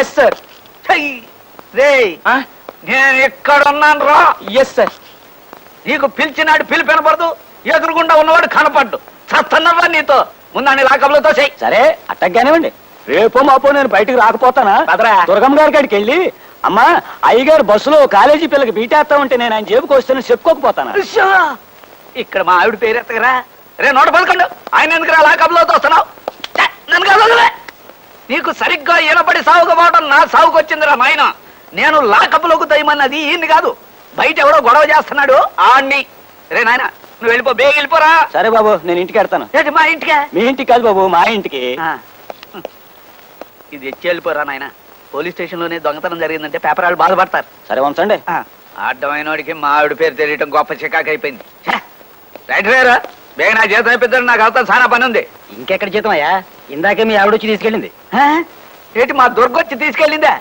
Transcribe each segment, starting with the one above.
Yes sir. రే నేను ఎక్కడున్నాను రా. Yes sir. నీకు పిలిచినాడు పిలిపి వినపడదు, ఎదురుగుండా ఉన్నవాడు కనపడ్డు. చస్తున్నావా నీతో ముందని లాకబులతో చెయ్యి. సరే అట్టగ్గానేవ్వండి, రేపో మాపో నేను బయటకు రాకపోతానా? దుర్గమ్మ గారి కాడికి వెళ్ళి అమ్మా అయ్యగారు బస్సులో కాలేజీ పిల్లకి బీటేస్తా ఉంటే నేను ఆయన జేబుకి వస్తాను చెప్పుకోకపోతానా? ఇక్కడ మా ఆవిడ పేరెత్తగరా. రే 111 ఆయన ఎందుకురా లాకబులతో వస్తున్నావు? నన్ను కాదు, నీకు సరిగ్గా ఈనపడి సాగుకపోవడం నా సాగుకు వచ్చిందిరా నాయన. నేను లాకబులోకి తయమన్నది ఈయన్ని కాదు, బయట ఎవడో గొడవ చేస్తున్నాడు ఆడిని. రే నాయన నువ్వు వెళ్ళిపో, బేగ వెళ్ళిపోరా. సరే బాబు నేను ఇంటికి వెళ్తాను. మా ఇంటికే? మీ ఇంటికి కాదు బాబు, మా ఇంటికి. ఇది ఎచ్చి వెళ్ళిపోరా నాయన. పోలీస్ స్టేషన్ లోనే దొంగతనం జరిగిందంటే పేపర్ వాళ్ళు బాధపడతారు. సరే ఉంచండి. అడ్డమైన వాడికి మా ఆవిడ పేరు తెలియటం గొప్ప చికాకు అయిపోయింది. రైట్ వేరా, బేగ నా జీతం అయిపోతాడు, నాకు అవుతా చాలా పని ఉంది. ఇంకెక్కడ జీతం అయ్యా? ఇందాకే మీ ఆవిడ వచ్చి తీసుకెళ్ళింది. ఏంటి మా దుర్గొచ్చి తీసుకెళ్ళిందా?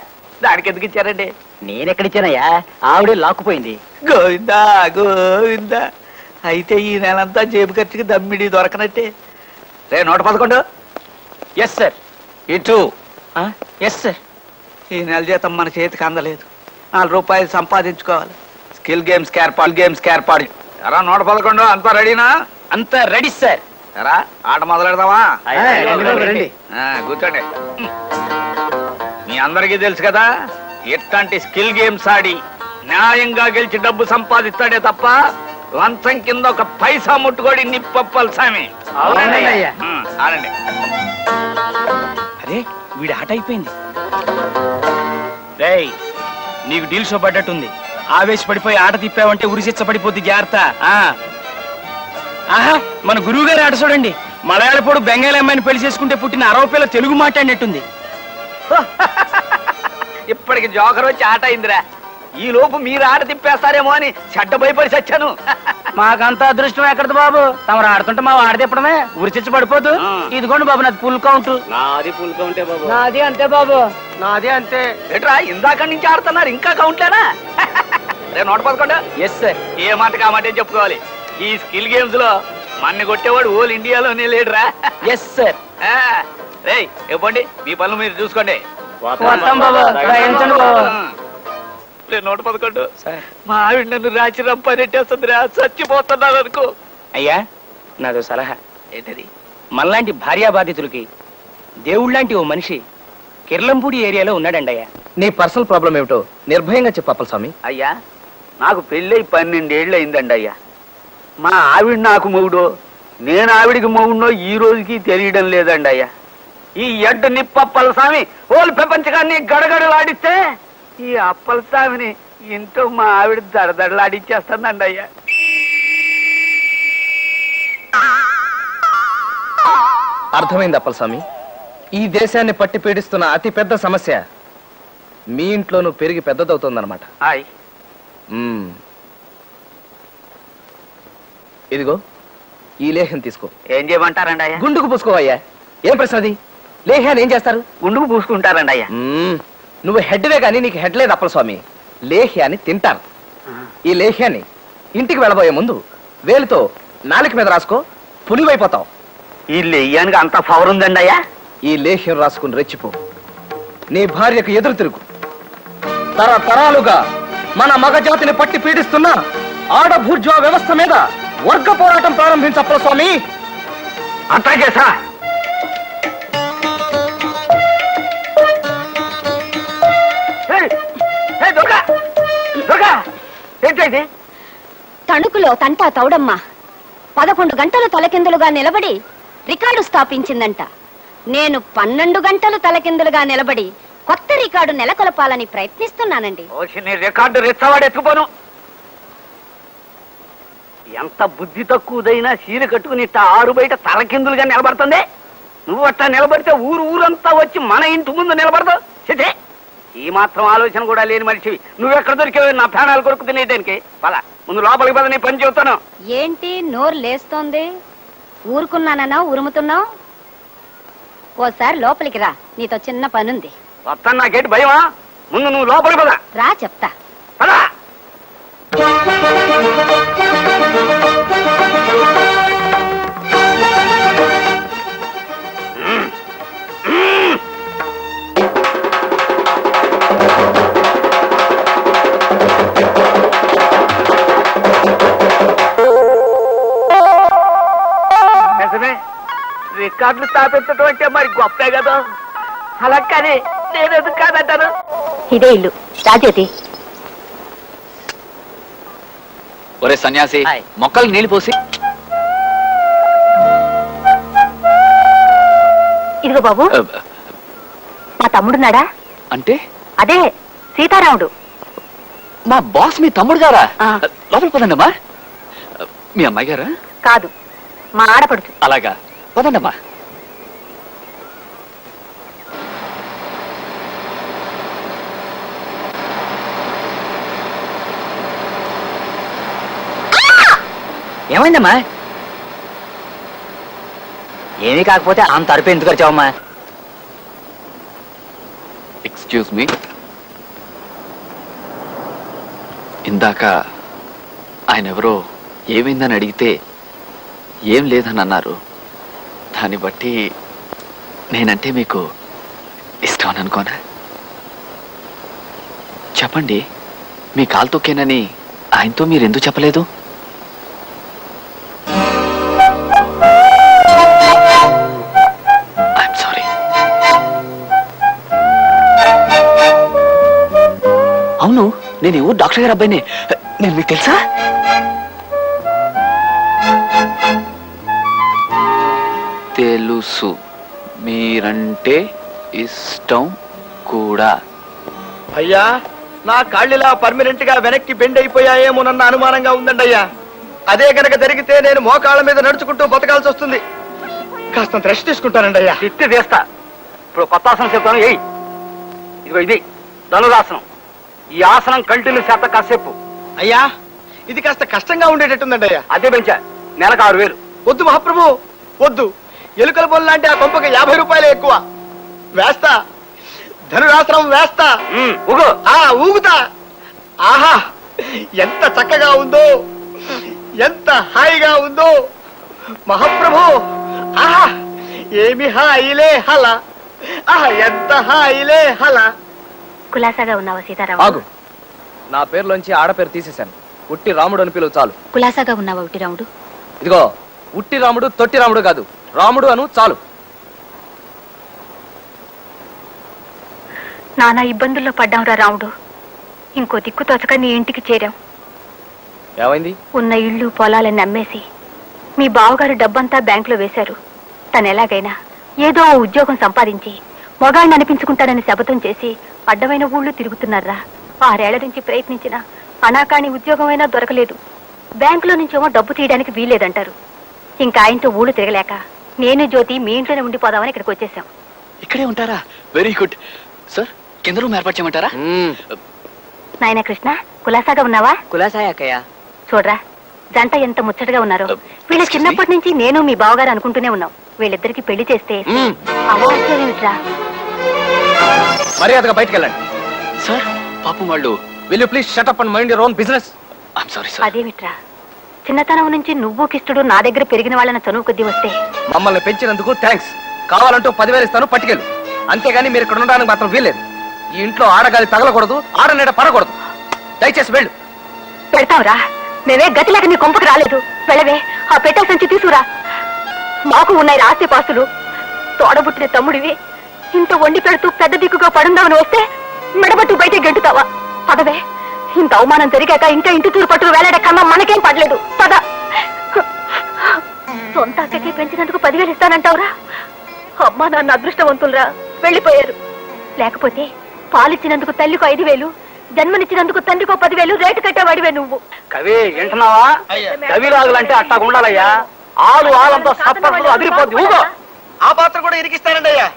దానికి ఎందుకు ఇచ్చారండి? నేనెక్కడిచ్చానయ్యా, ఆవిడే లాక్కుపోయింది. గోవిందా గోవిందా, అయితే ఈ నెలంతా జేబు ఖర్చుకి దమ్మిడి దొరకనట్టే. రే 111. Yes sir. ఇటు. Yes sir. ఈ నెల జీతం మన చేతికి అందలేదు, 4 రూపాయలు సంపాదించుకోవాలి. స్కిల్ గేమ్స్ ఏర్పాటు. ఎరా 111 అంతా రెడీనా? అంతా రెడీ సార్. ఎరా ఆట మొదలెడదామా? రండి. కూర్చోండి. మీ అందరికీ తెలుసు కదా, ఎట్లాంటి స్కిల్ గేమ్స్ ఆడి న్యాయంగా గెలిచి డబ్బు సంపాదిస్తాడే తప్ప లంచం కింద ఒక పైసా ముట్టుకోడి నిప్పప్పలు సామి. ఆడండి. అరే వీడి ఆట అయిపోయింది. రేయ్ నీకు డీల్ షో పడ్డట్టుంది, ఆవేశపడిపోయి ఆట తిప్పావంటే ఉరిశిచ్చ పడిపోద్ది, జాగ్రత్త. ఆహా మన గురువు గారి ఆట చూడండి, మలయాళపోడు బెంగాలీ అమ్మాయిని పెళ్లి చేసుకుంటే పుట్టిన 60 పిల్ల తెలుగు మాట్లాడినట్టుంది. ఇప్పటికి జోకర్ వచ్చి ఆట అయిందిరా. ఈ లోపు మీరు ఆట తిప్పేస్తారేమో అని చెడ్డ భయపడి చచ్చాను. మాకంత అదృష్టం ఎక్కడది బాబు, తమరు ఆడుతుంటే మా ఆడ తిప్పడమే, ఉరిచిచ్చ పడిపోదు. ఇదిగోండి బాబు నాది ఫుల్ కౌంట్. నాది ఫుల్ కౌంటే బాబు. నాది అంతే బాబు, నాది అంతే. ఎట్రా ఇందాక నుంచి ఆడుతున్నారు, ఇంకా కౌంట్లేనా? రే 111. Yes sir. ఏ మాట కామాటే చెప్పుకోవాలి. ఈ స్కిల్ గేమ్స్ లో మన్ని కొట్టేవాడు ఓల్ ఇండియాలోనే లేడురా. Yes sir. రే ఇవ్వండి, మీ పనులు మీరు చూసుకోండి. 111. మా ఆవిడ నన్ను రాచి రంపనెట్టేస్తుందిరా, చచ్చిపోతున్నాను అనుకో. అయ్యా నాదో సలహా. ఏంటది? మనలాంటి భార్యా బాధితులకి దేవుళ్ళంటి ఓ మనిషి కిర్లంపూడి ఏరియాలో ఉన్నాడండి అయ్యా. నీ పర్సనల్ ప్రాబ్లం ఏమిటో నిర్భయంగా చెప్పాలి స్వామి. అయ్యా నాకు పెళ్ళై 12 ఏళ్ళు అయిందండి అయ్యా. మా ఆవిడ నాకు మొగుడో, నేను ఆవిడికి మొగుడో ఈ రోజుకి తెలియడం లేదండి అయ్యా. ఈ ఎడ్డు నిప్పప్పల స్వామి ఓలు ప్రపంచకాన్ని గడగడలాడిస్తే ఈ అప్పల స్వామిని ఇంట్లో మా ఆవిడ దడదడలాడిచ్చేస్తుందండి అయ్యా. అర్థమైంది అప్పల స్వామి, ఈ దేశాన్ని పట్టి పీడిస్తున్న అతి పెద్ద సమస్య మీ ఇంట్లోనూ పెరిగి పెద్దదవుతుందన్నమాట. ఇదిగో ఈ లేహ్యం తీసుకో. ఏం చేయమంటారండి అయ్యా? గుండుకు పూసుకోవయ్యా. ఏం ప్రశ్న అది? లేహ్యాన్ని ఏం చేస్తారు? గుండుకు పూసుకుంటారండి అయ్యా. నువ్వు హెడ్వే కానీ నీకు హెడ్ లేదు అప్పల స్వామి. లేహ్యాన్ని తింటారు. ఈ లేహ్యాన్ని ఇంటికి వెళ్ళబోయే ముందు వేలుతో నాలుక మీద రాసుకో, పులివైపోతావు. ఈ లేహ్యానికి అంత పవర్ ఉందండి అయ్యా? ఈ లేహ్యం రాసుకుని రెచ్చిపో, నీ భార్యకు ఎదురు తిరుగు. తరతరాలుగా మన మగజాతిని పట్టి పీడిస్తున్న ఆడభూర్జా వ్యవస్థ మీద వర్గ పోరాటం ప్రారంభించప్పల స్వామి. అట్లాగే సార్. తణుకులో తంటా తౌడమ్మ 11 గంటలు తలకిందులుగా నిలబడి రికార్డు స్థాపించిందంట. నేను 12 గంటలు తలకిందులుగా నిలబడి కొత్త రికార్డు నెలకొల్పాలని ప్రయత్నిస్తున్నానండి. రికార్డు రెచ్చవాడెత్తుకోను. ఎంత బుద్ధి తక్కువదైనా చీర కట్టుకుని ఆరు బయట తలకిందులుగా నిలబడుతుంది. నువ్వు అట్లా నిలబడితే ఊరంతా వచ్చి మన ఇంటి ముందు నిలబడదు. చితే, ఈ మాత్రం ఆలోచన కూడా లేని మనిషివి. నువ్వెక్కడ దొరికేవి నా ప్రాణాలు కొరకు తినేదానికి? పద ముందు లోపలికి పద, నీ పని చెబుతాను. ఏంటి నోరు లేస్తోంది? ఊరుకున్నానన్నా ఉరుముతున్నావు? ఓసారి లోపలికి రా, నీతో చిన్న పనుంది. వస్తాను, నాకేంటి భయమా? ముందు నువ్వు లోపలికి పద. రా చెప్తా. పదా. రికార్డులు స్థాపించడం అంటే మరి గొప్పే కదా. అలా కానీ నేను ఎందుకు కాదంటాను. ఇదే ఇల్లు రాజ్యోతి. ఒరే సన్యాసి, మొక్కలు నీళ్లు పోసి. ఇదిగో బాబు, మా తమ్ముడున్నాడా? అంటే అదే సీతారాముడు. మా బాస్ మీ తమ్ముడు గారా? ఆ. లోపల పదండమ్మా. మీ అమ్మాయి గారా? కాదు, మా ఆడపడుచు. అలాగా, పదండమ్మా. ఏమైందమ్మా? ఏమీ కాకపోతే అంత అరుపు ఎందుకు వచ్చావమ్మా? Excuse me. ఇందాక ఆయన ఎవరో ఏమైందని అడిగితే ఏం లేదని అన్నారు. దాన్ని బట్టి నేనంటే మీకు ఇష్టం అని అనుకోనా? చెప్పండి, మీ కాలు తొక్కేనని ఆయనతో మీరు ఎందుకు చెప్పలేదు? I'm sorry. అవును, నేను ఈ ఊరు డాక్టర్ గారు అబ్బాయిని. నేను మీకు తెలుసా? తెలుసు. మీరంటే ఇష్టం కూడా. అయ్యా, నా కాళ్ళిలా పర్మనెంట్ గా వెనక్కి బెండ్ అయిపోయాయేమోనన్న అనుమానంగా ఉందండి అయ్యా. అదే గనక జరిగితే నేను మోకాళ్ళ మీద నడుచుకుంటూ బతకాల్సి వస్తుంది. కాస్తంత రెస్ట్ తీసుకుంటానండి అయ్యా. తిట్టి తీస్తా. ఇప్పుడు కొత్త ఆసనం చెప్తాను. ఏయ్, ఇదిగో ఇది ధనురాసనం. ఈ ఆసనం కంటిన్యూ చేత కాసేపు. అయ్యా, ఇది కాస్త కష్టంగా ఉండేటట్టుందండి అయ్యా. అదే పెంచా. నెలకు 6,000. వద్దు మహాప్రభు, వద్దు. ఎలుకల బొల్ల లాంటి ఆ కొంపకి 50 రూపాయలే ఎక్కువ. వేస్తా, ధనురాశ్రమం వేస్తా. ఊగు. ఊగుతా. ఆహా, ఎంత చక్కగా ఉందో, ఎంత హాయిగా ఉందో మహాప్రభు. ఆహా, ఏమి హాయిలే హల. ఆహా, ఎంత హాయిలే హల. కులాసాగా ఉన్నావా సీతారాము? ఆగు, నా పేరులోంచి ఆడపేరు తీసేశాను. ఉట్టి రాముడు అని పిలువు చాలు. కులాసాగా ఉన్నావా ఉట్టి రాముడు? ఇదిగో, ఉట్టి రాముడు తొట్టి రాముడు కాదు, రాముడు అను చాలు. నానా ఇబ్బందుల్లో పడ్డాంరా రాముడు. ఇంకో దిక్కు తోచక నీ ఇంటికి చేరాం. ఏమైంది? ఉన్న ఇళ్ళు పొలాలని అమ్మేసి మీ బావగారు డబ్బంతా బ్యాంకులో వేశారు. తను ఎలాగైనా ఏదో ఓ ఉద్యోగం సంపాదించి మొగాడిని అనిపించుకుంటాడని శపథం చేసి అడ్డమైన ఊళ్ళు తిరుగుతున్నారా. 6 ఏళ్ల నుంచి ప్రయత్నించిన అనాకాని ఉద్యోగమైనా దొరకలేదు. బ్యాంకులో నుంచేమో డబ్బు తీయడానికి వీల్లేదంటారు. ఇంకా ఆయనతో ఊళ్ళు తిరగలేక నేను జ్యోతి మీ ఇంట్లోనే ఉండిపోదామని ఇక్కడికి వచ్చేసాం. ఇక్కడే ఉంటారా? Very good sir. కింద రూమ్ ఏర్పాటు చేయమంటారా? నాయన కృష్ణ, కులాసాగా ఉన్నావా? కులాసాయక్కయ్య. చూడరా, జంట ఎంత ముచ్చటగా ఉన్నారు. వీళ్ళ చిన్నప్పటి నుంచి నేను మీ బావగారు అనుకుంటూనే ఉన్నాం. వీళ్ళిద్దరికి పెళ్లి చేస్తే అవాచ్యమేమిట్రా? మర్యాదగా బయటకు వెళ్ళండి. సార్, పాపం వాళ్ళు. Will you please shut up and mind your own business. I'm sorry sir. అదేమిట్రా, చిన్నతనం నుంచి నువ్వు కిష్టుడు నా దగ్గర పెరిగిన వాళ్ళని చనువు కొద్దీ వస్తే మమ్మల్ని పెంచినందుకు థ్యాంక్స్. కావాలంటూ 10,000 ఇస్తాను, పట్టుకెళ్ళు. అంతేగాని మీరు ఇక్కడ ఉండడానికి మాత్రం వీల్లేదు. ఈ ఇంట్లో ఆడగాలి తగలకూడదు, ఆడనీడ పడకూడదు. దయచేసి వెళ్ళు. పెడతావురా, మేమే గతిలేక నీ కొంపకు రాలేదు. వెళ్ళవే, ఆ పెట్టె సంచి తీసుకురా. మాకు ఉన్నాయి ఆస్తి పాస్తులు. తోడబుట్టిన తమ్ముడివి, ఇంత వండి పెడుతూ పెద్ద దిక్కుగా పడుందామని వస్తే మెడబట్టు బయట గెంటుతావా? పదవే, ఇంత అవమానం జరిగాక ఇంకా ఇంటి తూరు పట్టుకు వేలాడే కన్నా మనకేం పడలేదు. పద. సొంత అక్కకి పెంచినందుకు 10,000 ఇస్తానంటావురా? అమ్మా నాన్న అదృష్టవంతులరా, వెళ్ళిపోయారు. లేకపోతే పాలిచ్చినందుకు తల్లికో 5,000, జన్మనిచ్చినందుకు తండ్రికో 10,000 రేటు కట్టేవాడివే నువ్వు. కవి వింటున్నావా? కవిరాజులంటే అట్టా ఉండాలయ్యా. ఆలంతా సత్పరులు అదిరిపోద్ది. ఊగో. ఆ పాత్ర కూడా ఇరికిస్తానండి అయ్యా.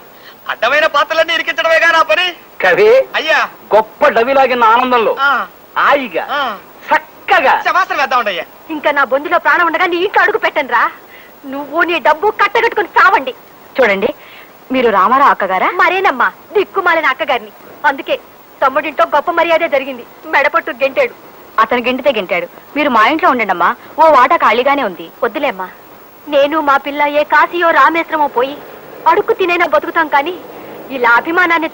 అడ్డమైన పాత్రలన్నీ ఇరికించడమేగా నా పని. కవి అయ్యా, గొప్ప డవిలాగిన ఆనందంలో హాయిగా చక్కగా శమాసనం వేద్దామండి అయ్యా. ఇంకా నా బొందిలో ప్రాణం ఉండగా నీ ఇంట్లో అడుగు పెట్టండి రా. నువ్వు నీ డబ్బు కట్టగట్టుకుని చావండి. చూడండి, మీరు రామారావు అక్కగారా? మరేనమ్మా, దిక్కుమాలిన అక్కగారిని. అందుకే తమ్ముడింటో గొప్ప మర్యాదే జరిగింది. మెడపట్టు గెంటాడు. అతను గెంటితే గెంటాడు. మీరు మా ఇంట్లో ఉండండమ్మా, ఓ వాటా ఖాళీగానే ఉంది. వద్దులేమ్మా, నేను మా పిల్ల ఏ కాశీయో రామేశ్వరమో పోయి అడుక్కు తినైనా బతుకుతాం, కానీ ఇలా అభిమానాన్ని